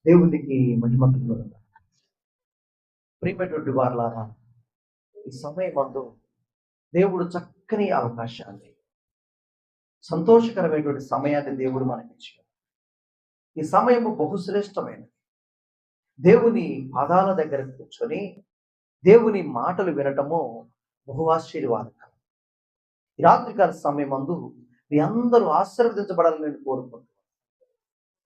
దేవునికి మహిమ కలుగును. ప్రియమైనటువంటి వారలారా, ఈ సమయమందు దేవుడు చక్కని అవకాశాన్ని, సంతోషకరమైనటువంటి సమయాన్ని దేవుడు మనకిచ్చాడు. ఈ సమయము బహుశ్రేష్టమైనది. దేవుని పాదాల దగ్గర కూర్చొని దేవుని మాటలు వినటము బహు ఆశీర్వాదకరం. ఈ రాత్రికాల సమయమందు మీ అందరూ ఆశీర్వదించబడాలని నేను కోరుకుంటున్నాను.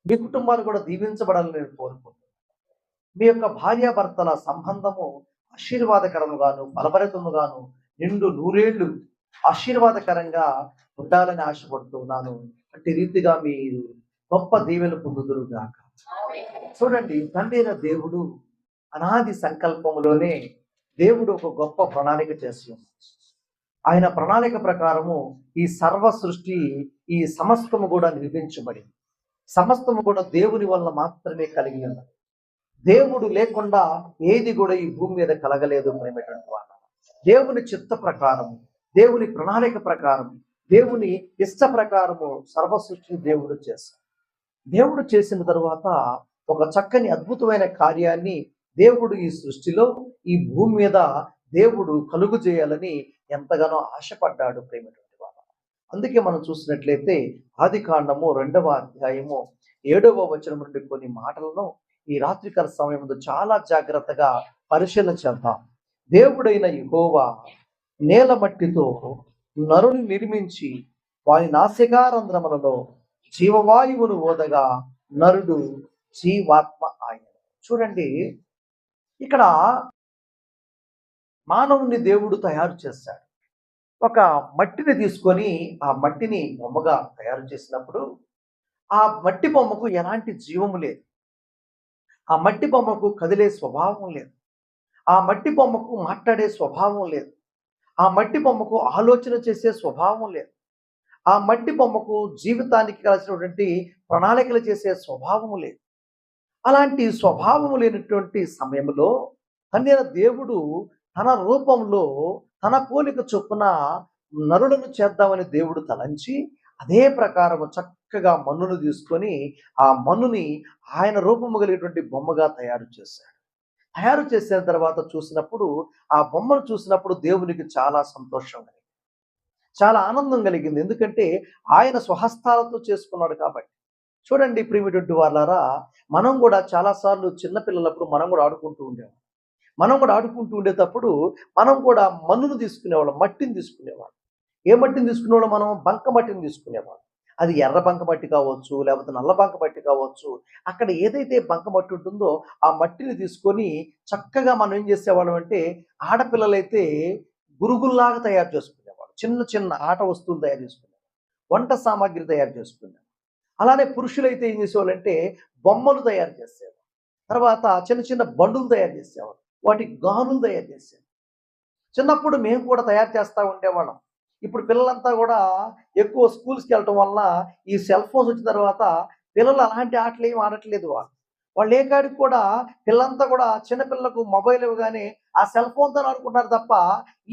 మీ కుటుంబాలు కూడా దీవించబడాలని నేను కోరుకుంటున్నాను. మీ యొక్క భార్యాభర్తల సంబంధము ఆశీర్వాదకరముగాను బలభరితముగాను నిండు నూరేళ్లు ఆశీర్వాదకరంగా ఉండాలని ఆశపడుతున్నాను. అట్టి రీతిగా మీరు గొప్ప దీవెలు పొందుదురుగాక. చూడండి, తండ్రి అయిన దేవుడు అనాది సంకల్పములోనే దేవుడు ఒక గొప్ప ప్రణాళిక చేసి ఉన్నాడు. ఆయన ప్రణాళిక ప్రకారము ఈ సర్వ సృష్టి, ఈ సమస్తము కూడా నిర్మించబడింది. సమస్తము కూడా దేవుని వల్ల మాత్రమే కలిగి ఉన్నది. దేవుడు లేకుండా ఏది కూడా ఈ భూమి మీద కలగలేదు. అనేటువంటి వాళ్ళ దేవుని చిత్త ప్రకారము, దేవుని ప్రణాళిక ప్రకారం, దేవుని ఇష్ట ప్రకారము సర్వ సృష్టిని దేవుడు చేశాడు. దేవుడు చేసిన తరువాత ఒక చక్కని అద్భుతమైన కార్యాన్ని దేవుడు ఈ సృష్టిలో, ఈ భూమి మీద దేవుడు కలుగు చేయాలని ఎంతగానో ఆశపడ్డాడు. ప్రేమైనటువంటి వాళ్ళ అందుకే మనం చూసినట్లయితే ఆదికాండము 2వ అధ్యాయము 7వ వచనం నుండి కొన్ని మాటలను ఈ రాత్రికాల సమయంలో చాలా జాగ్రత్తగా పరిశీలన చేద్దాం. దేవుడైన యెహోవా నేల మట్టితో నరుని నిర్మించి వాని నాసికారంధ్రములలో జీవవాయువును ఓదగా నరుడు జీవాత్మ ఆయన. చూడండి, ఇక్కడ మానవుని దేవుడు తయారు చేశాడు. ఒక మట్టిని తీసుకొని ఆ మట్టిని బొమ్మగా తయారు చేసినప్పుడు ఆ మట్టి బొమ్మకు ఎలాంటి జీవము లేదు. ఆ మట్టి బొమ్మకు కదిలే స్వభావం లేదు. ఆ మట్టి బొమ్మకు మాట్లాడే స్వభావం లేదు. ఆ మట్టి బొమ్మకు ఆలోచన చేసే స్వభావం లేదు. ఆ మట్టి బొమ్మకు జీవితానికి కలిసినటువంటి ప్రణాళికలు చేసే స్వభావం లేదు. అలాంటి స్వభావం లేనటువంటి సమయంలో తండ్రి దేవుడు తన రూపంలో తన పోలిక చొప్పున నరులను చేద్దామని దేవుడు తలంచి అదే ప్రకారం చక్కగా మన్నును తీసుకొని ఆ మన్నుని ఆయన రూపము కలిగినటువంటి బొమ్మగా తయారు చేశాడు. తయారు చేసిన తర్వాత చూసినప్పుడు, ఆ బొమ్మను చూసినప్పుడు దేవునికి చాలా సంతోషం కలిగింది, చాలా ఆనందం కలిగింది. ఎందుకంటే ఆయన స్వహస్తాలతో చేసుకున్నాడు కాబట్టి. చూడండి ప్రియమైనటువంటి వాళ్ళారా, మనం కూడా చాలాసార్లు చిన్నపిల్లలప్పుడు మనం కూడా ఆడుకుంటూ ఉండేవాళ్ళం. మనం కూడా ఆడుకుంటూ ఉండేటప్పుడు మనం కూడా మన్నును తీసుకునేవాళ్ళం, మట్టిని తీసుకునేవాళ్ళం. ఏ మట్టిని తీసుకునేవాళ్ళం? మనం బంక మట్టిని తీసుకునేవాళ్ళం. అది ఎర్ర బంక మట్టి కావచ్చు, లేకపోతే నల్ల బంక మట్టి కావచ్చు. అక్కడ ఏదైతే బంక మట్టి ఉంటుందో ఆ మట్టిని తీసుకొని చక్కగా మనం ఏం చేసేవాళ్ళం అంటే, ఆడపిల్లలైతే గురుగుల్లాగా తయారు చేసుకునేవాళ్ళు. చిన్న చిన్న ఆట వస్తువులు తయారు చేసుకునేవాళ్ళు, వంట సామాగ్రి తయారు చేసుకునేవాళ్ళు. అలానే పురుషులైతే ఏం చేసేవాళ్ళంటే బొమ్మలు తయారు చేసేవాళ్ళు. తర్వాత చిన్న చిన్న బండులు తయారు చేసేవాళ్ళు, వాటికి గానులు తయారు చేసేవాళ్ళు. చిన్నప్పుడు మేము కూడా తయారు చేస్తూ ఉండేవాళ్ళం. ఇప్పుడు పిల్లలంతా కూడా ఎక్కువ స్కూల్స్కి వెళ్ళటం వలన ఈ సెల్ ఫోన్స్ వచ్చిన తర్వాత పిల్లలు అలాంటి ఆటలు ఏమి ఆడట్లేదు. వాళ్ళు ఏ కాడికి కూడా పిల్లలంతా కూడా చిన్నపిల్లలకు మొబైల్ ఇవ్వగానే ఆ సెల్ ఫోన్తో ఆడుకుంటారు తప్ప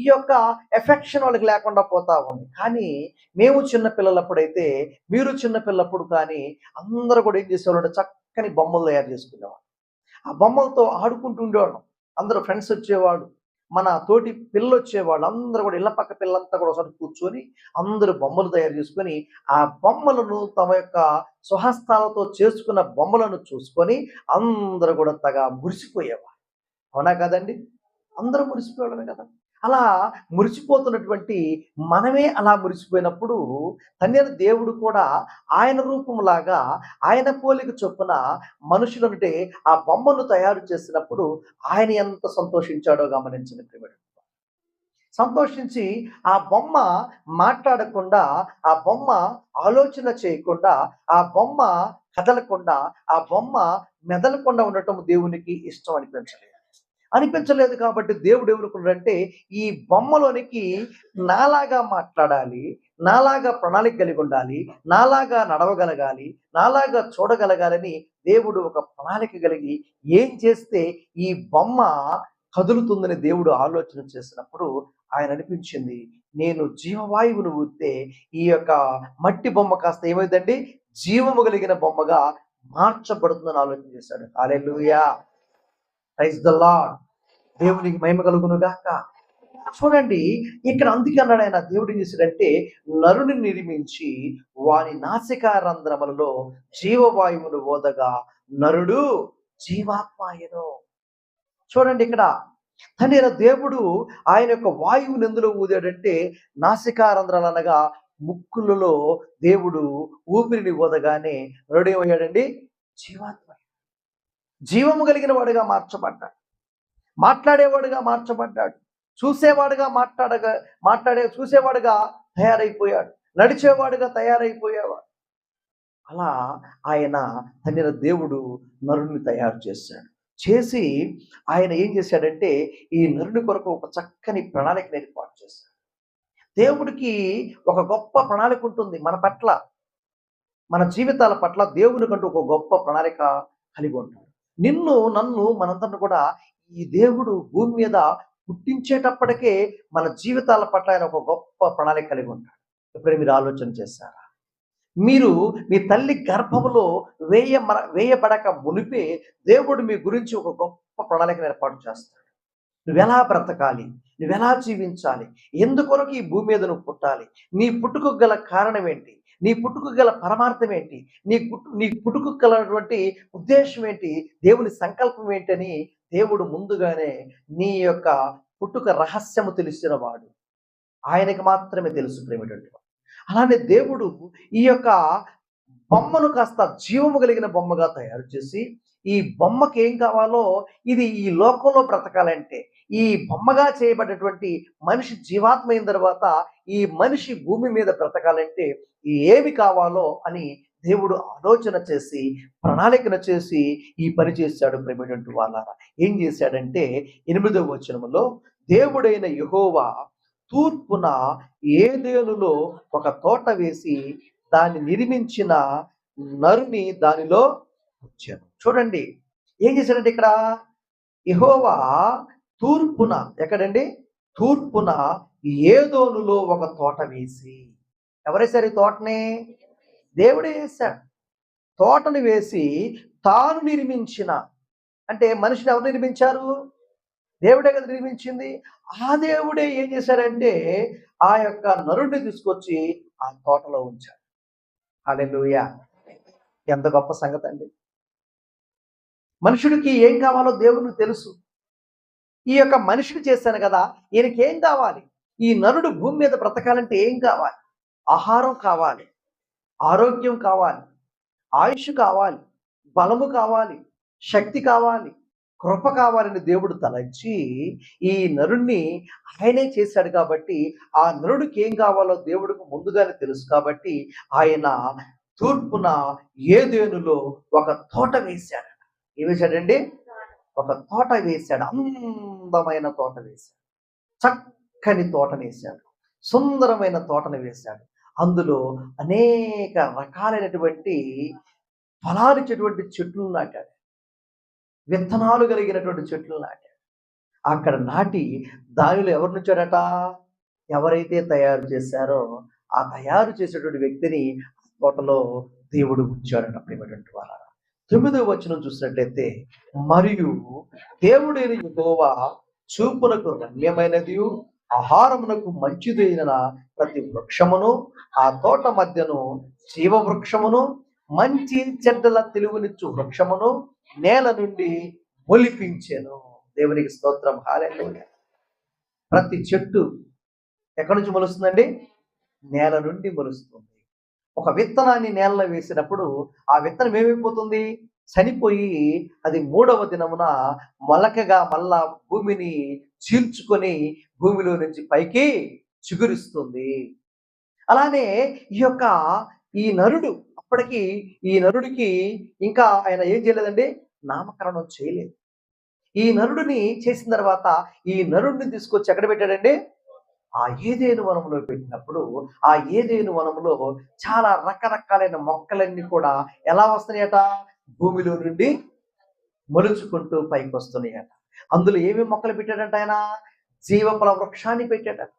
ఈ యొక్క ఎఫెక్షన్ వాళ్ళకి లేకుండా పోతా ఉంది. కానీ మేము చిన్నపిల్లలప్పుడైతే, మీరు చిన్నపిల్లప్పుడు కానీ అందరూ కూడా ఏం చేసేవాళ్ళు, చక్కని బొమ్మలు తయారు చేసుకునేవాళ్ళు. ఆ బొమ్మలతో ఆడుకుంటూ ఉండేవాళ్ళం. అందరూ ఫ్రెండ్స్ వచ్చేవాడు, మన తోటి పిల్లలు వచ్చేవాళ్ళు, అందరూ కూడా ఇళ్ళ పక్క పిల్లలంతా కూడా ఒకసారి కూర్చొని అందరూ బొమ్మలు తయారు చేసుకొని ఆ బొమ్మలను తమ యొక్క స్వహస్తాలతో చేసుకున్న బొమ్మలను చూసుకొని అందరూ కూడా తగా మురిసిపోయేవారు. అవునా కదండి? అందరూ మురిసిపోవడమే కదా. అలా మురిసిపోతున్నటువంటి మనమే అలా మురిసిపోయినప్పుడు తండ్రి దేవుడు కూడా ఆయన రూపంలాగా, ఆయన పోలిక చొప్పున మనుషులంటే ఆ బొమ్మను తయారు చేసినప్పుడు ఆయన ఎంత సంతోషించాడో గమనించండి ప్రియమైన. సంతోషించి ఆ బొమ్మ మాట్లాడకుండా, ఆ బొమ్మ ఆలోచన చేయకుండా, ఆ బొమ్మ కదలకుండా, ఆ బొమ్మ మెదలకుండా ఉండటం దేవునికి ఇష్టం అనిపించలేదు. కాబట్టి దేవుడు ఏమనుకున్నాడంటే, ఈ బొమ్మలోనికి నాలాగా మాట్లాడాలి, నాలాగా ప్రణాళిక కలిగి ఉండాలి, నాలాగా నడవగలగాలి, నాలాగా చూడగలగాలని దేవుడు ఒక ప్రణాళిక కలిగి ఏం చేస్తే ఈ బొమ్మ కదులుతుందని దేవుడు ఆలోచన చేసినప్పుడు ఆయన అనిపించింది, నేను జీవవాయువును ఊస్తే ఈ యొక్క మట్టి బొమ్మ కాస్త ఏమైందండి, జీవము కలిగిన బొమ్మగా మార్చబడుతుందని ఆలోచన చేశాడు. హల్లెలూయా, ప్రైజ్ ద లార్డ్. దేవునికి మహిమ కలుగును గాక. చూడండి, ఇక్కడ అందుకే అన్నాడు ఆయన, దేవుడు ఏం చేశాడంటే నరుని నిర్మించి వాని నాసికా రంధ్రములలో జీవవాయువును ఓదగా నరుడు జీవాత్మాయను. చూడండి ఇక్కడ తండ్రి అయిన దేవుడు ఆయన యొక్క వాయువుని ఎందులో ఊదాడంటే నాసికా రంధ్రాలు అనగా ముక్కులలో దేవుడు ఊపిరిని ఊదగానే నరుడు ఏమయ్యాడండి? జీవాత్మ, జీవము కలిగిన వాడుగా మార్చబడ్డాడు, మాట్లాడేవాడుగా మార్చబడ్డాడు, చూసేవాడుగా చూసేవాడుగా తయారైపోయాడు, నడిచేవాడుగా తయారైపోయేవాడు. అలా ఆయన తండ్రి దేవుడు నరుని తయారు చేశాడు. చేసి ఆయన ఏం చేశాడంటే ఈ నరుని కొరకు ఒక చక్కని ప్రణాళికను ఏర్పాటు చేశాడు. దేవుడికి ఒక గొప్ప ప్రణాళిక ఉంటుంది మన పట్ల, మన జీవితాల పట్ల దేవునికంటూ ఒక గొప్ప ప్రణాళిక కలిగి ఉంటాడు. నిన్ను నన్ను మనందరిని కూడా ఈ దేవుడు భూమి మీద పుట్టించేటప్పటికే మన జీవితాల పట్ల ఆయన ఒక గొప్ప ప్రణాళిక కలిగి ఉంటాడు. ఎప్పుడైనా మీరు ఆలోచన చేశారా? మీరు మీ తల్లి గర్భములో వేయబడక మునిపే దేవుడు మీ గురించి ఒక గొప్ప ప్రణాళికను ఏర్పాటు చేస్తాడు. నువ్వెలా బ్రతకాలి, నువ్వెలా జీవించాలి, ఎందుకొరకు ఈ భూమి మీద నువ్వు పుట్టాలి, నీ పుట్టుకు గల కారణం ఏంటి, నీ పుట్టుకు గల పరమార్థం ఏంటి, నీ పుట్టుకు గలటువంటి ఉద్దేశం ఏంటి, దేవుని సంకల్పం ఏంటని దేవుడు ముందుగానే నీ యొక్క పుట్టుక రహస్యము తెలిసిన వాడు. ఆయనకి మాత్రమే తెలుసు ప్రేమటువంటి. అలానే దేవుడు ఈ యొక్క బొమ్మను కాస్త జీవము కలిగిన బొమ్మగా తయారు చేసి ఈ బొమ్మకి ఏం కావాలో, ఇది ఈ లోకంలో బ్రతకాలంటే ఈ బొమ్మగా చేయబడినటువంటి మనిషి జీవాత్మ అయిన తర్వాత ఈ మనిషి భూమి మీద బ్రతకాలంటే ఏమి కావాలో అని దేవుడు ఆలోచన చేసి ప్రణాళికను చేసి ఈ పని చేశాడు. ప్రేమటువంటి వాళ్ళారా, ఏం చేశాడంటే 8వ వచనములో దేవుడైన యెహోవా తూర్పున ఏదేనులో ఒక తోట వేసి దాన్ని నిర్మించిన నరుని దానిలో ఉంచాను. చూడండి ఏం చేశాడంటే ఇక్కడ యెహోవా తూర్పున, ఎక్కడండి? తూర్పున ఏదోనులో ఒక తోట వేసి. ఎవరేశారు ఈ తోటని? దేవుడే వేశాడు. తోటను వేసి తాను నిర్మించిన, అంటే మనిషిని ఎవరు నిర్మించారు? దేవుడే కదా నిర్మించింది. ఆ దేవుడే ఏం చేశారంటే ఆ యొక్క నరుడిని తీసుకొచ్చి ఆ తోటలో ఉంచాడు. హల్లెలూయా, ఎంత గొప్ప సంగతి అండి. మనుషుడికి ఏం కావాలో దేవునికి తెలుసు. ఈ యొక్క మనిషిని చేశాను కదా, ఈయనకి ఏం కావాలి, ఈ నరుడు భూమి మీద బ్రతకాలంటే ఏం కావాలి? ఆహారం కావాలి, ఆరోగ్యం కావాలి, ఆయుష్ కావాలి, బలము కావాలి, శక్తి కావాలి, కృప కావాలని దేవుడు తలంచి ఈ నరుణ్ణి ఆయనే చేశాడు. కాబట్టి ఆ నరుడికి ఏం కావాలో దేవుడికి ముందుగానే తెలుసు. కాబట్టి ఆయన తూర్పున ఏదేనులో ఒక తోట వేశాడు. ఏం వేశాడండి? ఒక తోట వేశాడు. అందమైన తోట వేశాడు, చక్కని తోటను వేశాడు, సుందరమైన తోటను వేశాడు. అందులో అనేక రకాలైనటువంటి ఫలాలిచ్చేటువంటి చెట్లు నాటాడు, విత్తనాలు కలిగినటువంటి చెట్లు నాటాడు. అక్కడ నాటి దానిలో ఎవరు నుంచాడట? ఎవరైతే తయారు చేశారో ఆ తయారు చేసేటువంటి వ్యక్తిని తోటలో దేవుడు ఉంచాడట. ప్రేమటువంటి వాళ్ళ 9వ వచనం చూసినట్లయితే, మరియు దేవుడైన యెహోవా చూపునకు రమ్యమైనది ఆహారమునకు మంచిదైన ప్రతి వృక్షమును ఆ తోట మధ్యను జీవవృక్షమును మంచి చెడ్డల తెలివినిచ్చు వృక్షమును నేల నుండి మొలిపించెను. దేవునికి స్తోత్రం, హల్లెలూయా. ప్రతి చెట్టు ఎక్కడి నుంచి మొలుస్తుందండి? నేల నుండి మొలుస్తుంది. ఒక విత్తనాన్ని నేలలో వేసినప్పుడు ఆ విత్తనం ఏమైపోతుంది? చనిపోయి అది 3వ దినమున మొలకగా మళ్ళా భూమిని చీల్చుకొని భూమిలో నుంచి పైకి చిగురిస్తుంది. అలానే ఈ నరుడు అప్పటికి ఈ నరుడికి ఇంకా ఆయన ఏం చేయలేదండి? నామకరణం చేయలేదు. ఈ నరుడిని చేసిన తర్వాత ఈ నరుడిని తీసుకొచ్చి ఎక్కడ పెట్టాడండి? ఆ ఏదేను వనంలో పెట్టినప్పుడు ఆ ఏదేను వనంలో చాలా రకరకాలైన మొక్కలన్నీ కూడా ఎలా వస్తున్నాయట? భూమిలో నుండి మొలుచుకుంటూ పైకి వస్తున్నాయట. అందులో ఏమేమి మొక్కలు పెట్టాడంట ఆయన? జీవఫల వృక్షాన్ని పెట్టాడట.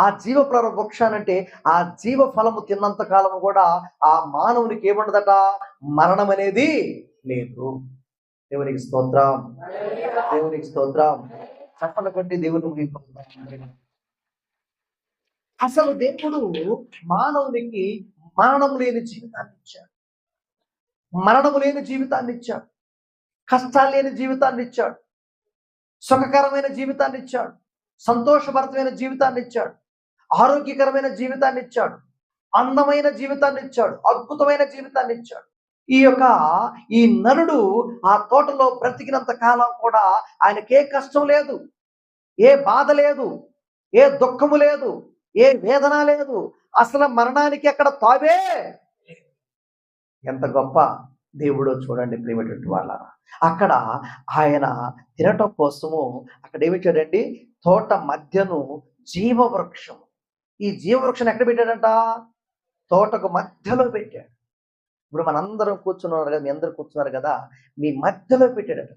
ఆ జీవఫల వృక్షానంటే ఆ జీవ ఫలము తిన్నంత కాలము కూడా ఆ మానవునికి ఏముండదట, మరణం అనేది లేదు. దేవునికి స్తోత్రం, దేవునికి స్తోత్రం. చప్పట్లు కొట్టి దేవుని మహిమపరుద్దాం. అసలు దేవుడు మానవునికి మరణం లేని జీవితాన్ని ఇచ్చాడు. మరణము లేని జీవితాన్ని ఇచ్చాడు. కష్టాలు లేని జీవితాన్ని ఇచ్చాడు. సుఖకరమైన జీవితాన్ని ఇచ్చాడు. సంతోషభరితమైన జీవితాన్ని ఇచ్చాడు. ఆరోగ్యకరమైన జీవితాన్ని ఇచ్చాడు. అందమైన జీవితాన్ని ఇచ్చాడు. అద్భుతమైన జీవితాన్ని ఇచ్చాడు. ఈ నరుడు ఆ తోటలో బ్రతికినంత కాలం కూడా ఆయనకే కష్టం లేదు, ఏ బాధ లేదు, ఏ దుఃఖము లేదు, ఏ వేదన లేదు. అసలు మరణానికి అక్కడ తావే. ఎంత గొప్ప దేవుడో చూడండి ప్రియమైనటువంటి వాళ్ళారా. అక్కడ ఆయన తినటం కోసము అక్కడ ఏమిచ్చాడండి, తోట మధ్యను జీవవృక్షం. ఈ జీవవృక్షం ఎక్కడ పెట్టాడంట, తోటకు మధ్యలో పెట్టాడు. ఇప్పుడు మనందరం కూర్చున్నారు కదా, మీ అందరూ కూర్చున్నారు కదా, మీ మధ్యలో పెట్టాడట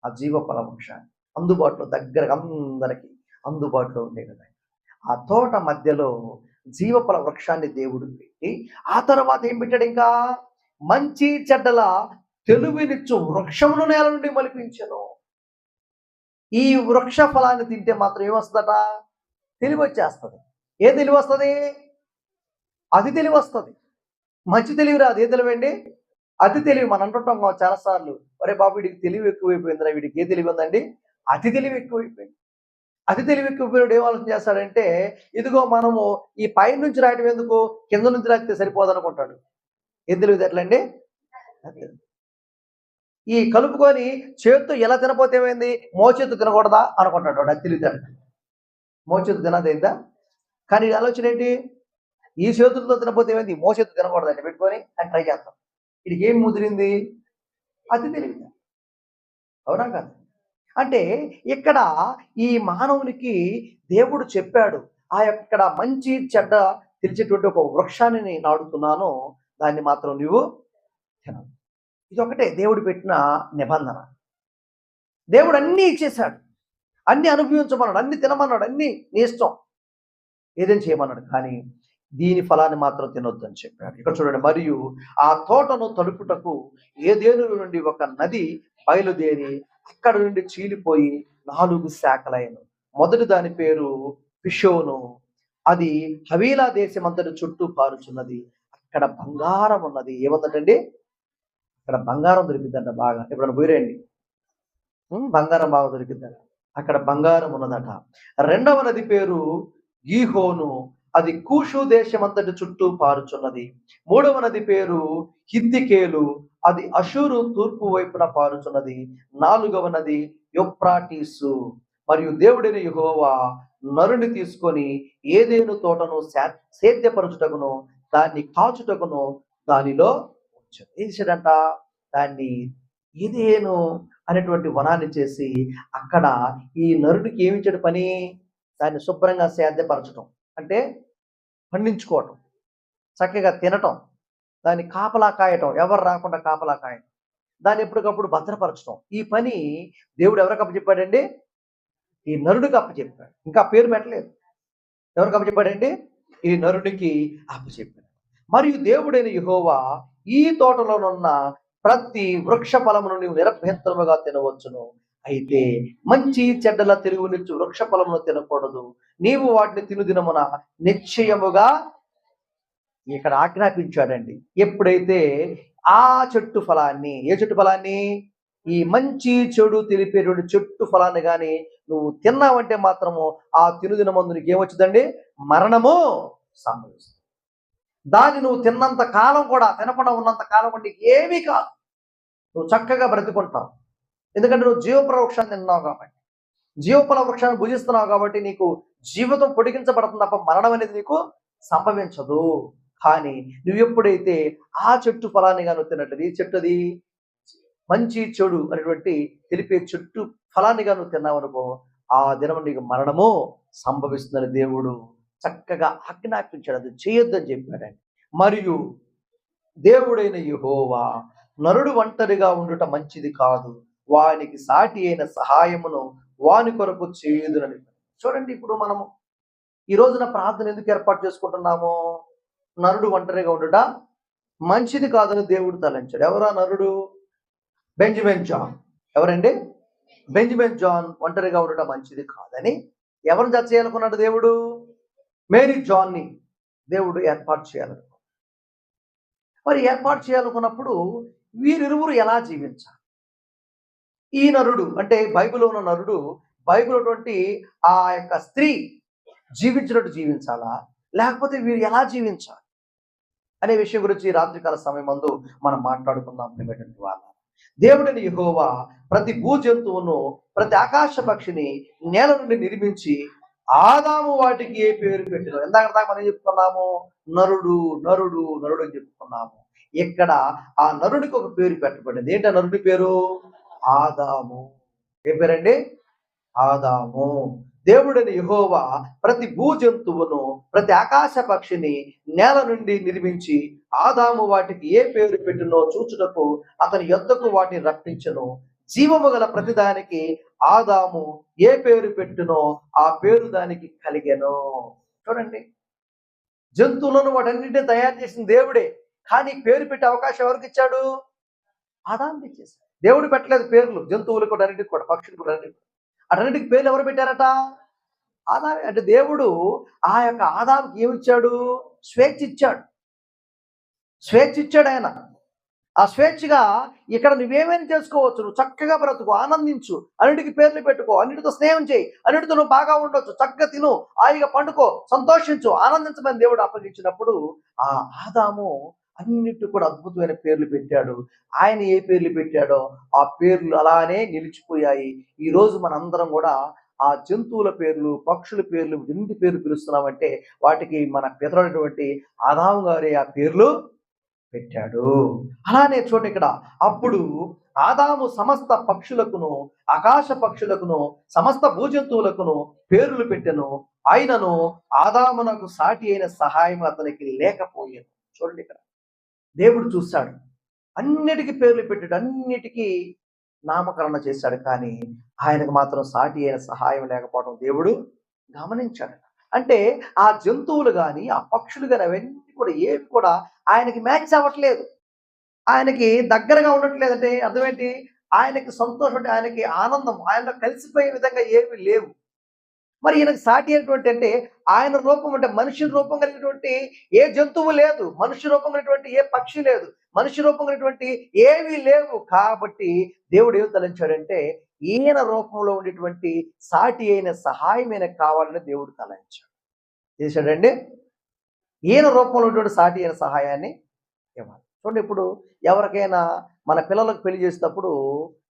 ఆ జీవఫల వృక్షాన్ని. అందుబాటులో దగ్గరగా అందరికీ అందుబాటులో ఉండే కదా. ఆ తోట మధ్యలో జీవఫల వృక్షాన్ని దేవుడు పెట్టి ఆ తర్వాత ఏం పెట్టాడు, ఇంకా మంచి చెడ్డల తెలివినిచ్చు వృక్షమును నేల నుండి మలిపించెను. ఈ వృక్ష ఫలాన్ని తింటే మాత్రం ఏమొస్తుందట, తెలివి వచ్చేస్తుంది. ఏ తెలివి వస్తుంది, అది తెలివి వస్తుంది. మంచి తెలివి రాదు. ఏ తెలివి అండి, అతి తెలివి. మనం అంటుంటాం చాలాసార్లు, ఒరే బాబు వీడికి తెలివి ఎక్కువైపోయిందిరా, వీడికి ఏ తెలివి ఉందండి, అతి తెలివి ఎక్కువైపోయింది. అతి తెలివి ఎక్కువైపోయినాడు ఏం ఆలోచన చేస్తాడంటే, ఇదిగో మనము ఈ పై నుంచి రాయడం ఎందుకు, కింద నుంచి రాస్తే సరిపోదు అనుకుంటాడు. ఏం తెలివి ఎట్లండి, ఈ కలుపుకొని చేత్తో ఎలా తినపోతే ఏమైంది, మోచేత్తు తినకూడదా అనుకుంటాడు వాడు. అది తెలివితేట. మోచేత్తు తినదేందా, కానీ ఆలోచన ఏంటి, ఈ చేతులతో తినపోతే ఏమైంది, మోచేత్తు తినకూడదండి పెట్టుకొని అని ట్రై చేస్తాం. వీడికి ఏం ముదిరింది, అతి తెలివి. అవునా కాదు? అంటే ఇక్కడ ఈ మానవునికి దేవుడు చెప్పాడు, ఇక్కడ మంచి చెడ్డ తెలిసేటువంటి ఒక వృక్షాన్ని నాడుతున్నాను, దాన్ని మాత్రం నువ్వు తినవు. ఇది ఒకటే దేవుడు పెట్టిన నిబంధన. దేవుడు అన్నీ ఇచ్చేశాడు, అన్ని అనుభవించమన్నాడు, అన్ని తినమన్నాడు, అన్ని నీ ఇష్టం ఏదేం చేయమన్నాడు. కానీ దీని ఫలాన్ని మాత్రం తినొద్దు అని చెప్పాడు. ఇక్కడ చూడండి, మరియు ఆ తోటను తడుపుటకు ఏదేను నుండి ఒక నది బయలుదేరి అక్కడ నుండి చీలిపోయి 4 శాఖలైన. మొదటి దాని పేరు పిషోను, అది హవీలా దేశమంతటి చుట్టూ పారుచున్నది. అక్కడ బంగారం ఉన్నది. ఏముందంటండి, అక్కడ బంగారం దొరికిందంట బాగా. ఎప్పుడన్నా పోయిరండి, బంగారం బాగా దొరికిందట. అక్కడ బంగారం ఉన్నదట. రెండవ నది పేరు గీహోను, అది కూషు దేశమంతటి చుట్టూ పారుచున్నది. మూడవ నది పేరు హిద్దికేలు, అది అషూరు తూర్పు వైపున పారుచున్నది. నాలుగవ నది యూఫ్రాటీసు. మరియు దేవుడైన యెహోవా నరుని తీసుకొని ఏదేను తోటను సేద్యపరచుటకును దాన్ని కాచుటకును దానిలో ఉంచాడు. ఏం చేశాడంట, దాన్ని ఏదేను అనేటువంటి వనాన్ని చేసి అక్కడ ఈ నరుడికి ఏమిచ్చాడు పని, దాన్ని శుభ్రంగా సేద్యపరచడం అంటే పండించుకోవటం, చక్కగా తినటం, దాన్ని కాపలా కాయటం, ఎవరు రాకుండా కాపలా కాయటం, దాన్ని ఎప్పటికప్పుడు భద్రపరచడం. ఈ పని దేవుడు ఎవరికి అప్పచెప్పాడండి, ఈ నరుడికి అప్పచెప్పాడు. ఇంకా పేరు పెట్టలేదు. ఎవరికి అప్పచెప్పాడండి, ఈ నరుడికి అప్పచెప్పాడు. మరియు దేవుడైన యెహోవా ఈ తోటలోనున్న ప్రతి వృక్ష ఫలమును నీవు నిరభ్యంతరముగా తినవచ్చును, అయితే మంచి చెడ్డల తిరుగునిచ్చు వృక్ష ఫలమును తినకూడదు. నీవు వాటిని తినుదినమున నిశ్చయముగా, ఇక్కడ ఆజ్ఞాపించాడండి. ఎప్పుడైతే ఆ చెట్టు ఫలాన్ని, ఏ చెట్టు ఫలాన్ని, ఈ మంచి చెడు తెలిపేటువంటి చెట్టు ఫలాన్ని కానీ నువ్వు తిన్నావంటే మాత్రము ఆ తినుదినమందు నీకు ఏమొచ్చుదండి, మరణము సంభవిస్తుంది. దాన్ని నువ్వు తిన్నంత కాలం కూడా, తినకుండా ఉన్నంత కాలం కూడా నీకు ఏమీ కాదు, నువ్వు చక్కగా బ్రతుకుంటావు. ఎందుకంటే నువ్వు జీవఫల వృక్షాన్ని తిన్నావు కాబట్టి, జీవఫల వృక్షాన్ని భుజిస్తున్నావు కాబట్టి నీకు జీవితం పొడిగించబడుతుంది తప్ప మరణం అనేది నీకు సంభవించదు. కానీ నువ్వు ఎప్పుడైతే ఆ చెట్టు ఫలాన్ని కానీ తిన్నట్లది, ఈ చెట్టుది మంచి చెడు అనేటువంటి తెలిపే చెట్టు ఫలాన్ని కానీ నువ్వు తిన్నావు అనుకో, ఆ దినం నీకు మరణము సంభవిస్తుందని దేవుడు చక్కగా ఆజ్ఞాపించాడు. అది చేయొద్దని చెప్పాడండి. మరియు దేవుడైన యెహోవా నరుడు ఒంటరిగా ఉండుట మంచిది కాదు, వానికి సాటి అయిన సహాయమును వాని కొరకు చేయుదునని. చూడండి, ఇప్పుడు మనము ఈ రోజున ప్రార్థన ఎందుకు ఏర్పాటు చేసుకుంటున్నాము? నరుడు ఒంటరిగా ఉండుట మంచిది కాదని దేవుడు తలంచాడు. ఎవరా నరుడు? Benjamin John. ఎవరండి? బెంజమిన్ జాన్ ఒంటరిగా ఉండటం మంచిది కాదని ఎవరిని జత చేయాలనుకున్నాడు దేవుడు? మేరీ జాన్ని దేవుడు ఏర్పాటు చేయాలనుకున్నాడు. మరి ఏర్పాటు చేయాలనుకున్నప్పుడు వీరిరువురు ఎలా జీవించాలి? ఈ నరుడు అంటే బైబిల్లో ఉన్న నరుడు బైబిల్ ఉన్నటువంటి ఆ యొక్క స్త్రీ జీవించినట్టు జీవించాలా? లేకపోతే వీరు ఎలా జీవించాలి అనే విషయం గురించి రాత్రికాల సమయమందు మనం మాట్లాడుకుందాం. ప్రియమైనటువంటి వాళ్ళ దేవుడైన యెహోవా ప్రతి భూజంతువును ప్రతి ఆకాశ పక్షిని నేల నుండి నిర్మించి ఆదాము వాటికి ఏ పేరు పెట్టిన ఇందాక మనం చెప్పుకున్నాము నరుడు నరుడు నరుడు అని చెప్పుకున్నాము. ఇక్కడ ఆ నరుడికి ఒక పేరు పెట్టబడింది. ఏంటి ఆ నరుడి పేరు? ఆదాము. ఏ పేరండి? ఆదాము. దేవుడైన యెహోవా ప్రతి భూజంతువును ప్రతి ఆకాశ పక్షిని నేల నుండి నిర్మించి ఆదాము వాటికి ఏ పేరు పెట్టినో చూచుటకు అతని యొద్దకు వాటిని రప్పించెను. జీవము గల ప్రతిదానికి ఆదాము ఏ పేరు పెట్టినో ఆ పేరు దానికి కలిగెను. చూడండి, జంతువులను వాటన్నింటినీ తయారు చేసిన దేవుడే, కానీ పేరు పెట్టే అవకాశం ఎవరికి ఇచ్చాడు? ఆదాముకి ఇచ్చేసాడు. దేవుడు పెట్టలేదు పేర్లు జంతువులకు కూడా, అన్నిటికి కూడా, పక్షులకు కూడా, అన్నిటికి పేర్లు ఎవరు పెట్టారట? ఆదామే. అంటే దేవుడు ఆ యొక్క ఆదాముకి ఏమిచ్చాడు? స్వేచ్ఛ ఇచ్చాడు. స్వేచ్ఛ ఇచ్చాడు ఆయన. ఆ స్వేచ్ఛగా ఇక్కడ నువ్వేమైనా చేసుకోవచ్చు, నువ్వు చక్కగా బ్రతుకు, ఆనందించు, అన్నిటికీ పేర్లు పెట్టుకో, అన్నిటితో స్నేహం చేయి, అన్నిటితో నువ్వు బాగా ఉండొచ్చు, చక్కగా తిను, హాయిగా పండుకో, సంతోషించు, ఆనందించమని దేవుడు అప్పగించినప్పుడు ఆ ఆదాము అన్నిటి కూడా అద్భుతమైన పేర్లు పెట్టాడు. ఆయన ఏ పేర్లు పెట్టాడో ఆ పేర్లు అలానే నిలిచిపోయాయి. ఈ రోజు మనందరం కూడా ఆ జంతువుల పేర్లు, పక్షుల పేర్లు, ఎన్ని పేర్లు పిలుస్తున్నామంటే వాటికి మన పితరుడైనటువంటి ఆదాము గారే ఆ పేర్లు పెట్టాడు. అలానే చూడండి ఇక్కడ, అప్పుడు ఆదాము సమస్త పక్షులకును ఆకాశ పక్షులకును సమస్త భూజంతువులకును పేర్లు పెట్టెను. ఆయనను ఆదామునకు సాటి అయిన సహాయం అతనికి లేకపోయాను. చూడండి, ఇక్కడ దేవుడు చూశాడు, అన్నిటికీ పేర్లు పెట్టాడు, అన్నిటికీ నామకరణ చేశాడు, కానీ ఆయనకు మాత్రం సాటి అయిన సహాయం లేకపోవడం దేవుడు గమనించాడు. అంటే ఆ జంతువులు కానీ ఆ పక్షులు కానీ అవన్నీ కూడా ఏవి కూడా ఆయనకి మ్యాచ్ అవ్వట్లేదు, ఆయనకి దగ్గరగా ఉండట్లేదు. అంటే అర్థం ఏంటి? ఆయనకి సంతోషం, అంటే ఆయనకి ఆనందం, ఆయనలో కలిసిపోయే విధంగా ఏమి లేవు. మరి ఈయనకు సాటి అయినటువంటి అంటే ఆయన రూపం, అంటే మనిషి రూపం కలిగినటువంటి ఏ జంతువు లేదు, మనిషి రూపం కలిగినటువంటి ఏ పక్షి లేదు, మనిషి రూపం కలిగినటువంటి ఏవి లేవు. కాబట్టి దేవుడు ఏం తలంచాడంటే ఈయన రూపంలో ఉండేటువంటి సాటి అయిన సహాయమైన కావాలని దేవుడు తలంచాడు. చేశాడండి. ఈయన రూపంలో ఉన్నటువంటి సాటి అయిన సహాయాన్ని ఇవ్వాలి. చూడండి, ఇప్పుడు ఎవరికైనా మన పిల్లలకు పెళ్లి చేసేటప్పుడు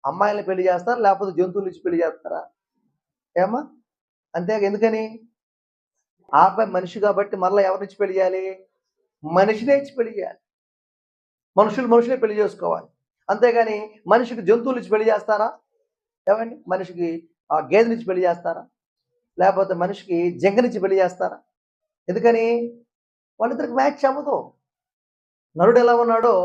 అమ్మాయిలను పెళ్లి చేస్తారా, లేకపోతే జంతువుల నుంచి పెళ్లి చేస్తారా? ఏమా? అంతే. ఎందుకని? ఆ అబ్బాయి మనిషి కాబట్టి మరలా ఎవరినిచ్చి పెళ్లి చేయాలి? మనిషినే ఇచ్చి పెళ్లి చేయాలి. మనుషులే పెళ్లి చేసుకోవాలి. అంతేగాని మనిషికి జంతువులు ఇచ్చి పెళ్లి చేస్తారా? ఏమండి? మనిషికి గేదెనిచ్చి పెళ్లి చేస్తారా? లేకపోతే మనిషికి జింకనిచ్చి పెళ్లి చేస్తారా? ఎందుకని? వాళ్ళిద్దరికి మ్యాచ్ అవ్వదు. నరుడు ఎలా ఉన్నాడో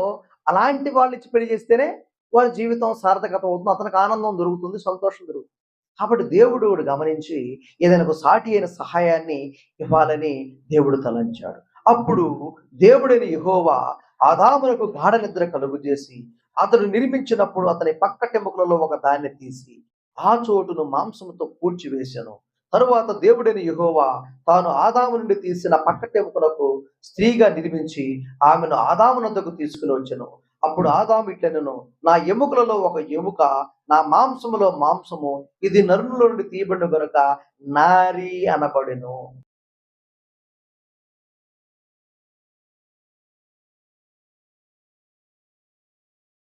అలాంటి వాళ్ళు ఇచ్చి పెళ్లి చేస్తేనే వాళ్ళ జీవితం సార్థకత అవుతుంది, అతనికి ఆనందం దొరుకుతుంది, సంతోషం దొరుకుతుంది. కాబట్టి దేవుడు గమనించి ఏదైనా ఒక సాటి అయిన సహాయాన్ని ఇవ్వాలని దేవుడు తలంచాడు. అప్పుడు దేవుడైన యెహోవా ఆదామునకు గాఢ నిద్ర కలుగు చేసి అతడు నిర్మించినప్పుడు అతని పక్కటెముకలలో ఒక దాన్ని తీసి ఆ చోటును మాంసముతో పూడ్చివేశాను. తరువాత దేవుడైన యెహోవా తాను ఆదాము నుండి తీసిన పక్కటెముకలకు స్త్రీగా నిర్మించి ఆమెను ఆదామునొద్దకు తీసుకుని వచ్చెను. అప్పుడు ఆదాము ఇట్లనెను, నా ఎముకలలో ఒక ఎముక, నా మాంసములో మాంసము, ఇది నరునిలో నుండి తీయబడిన గనుక నారి అనబడెను.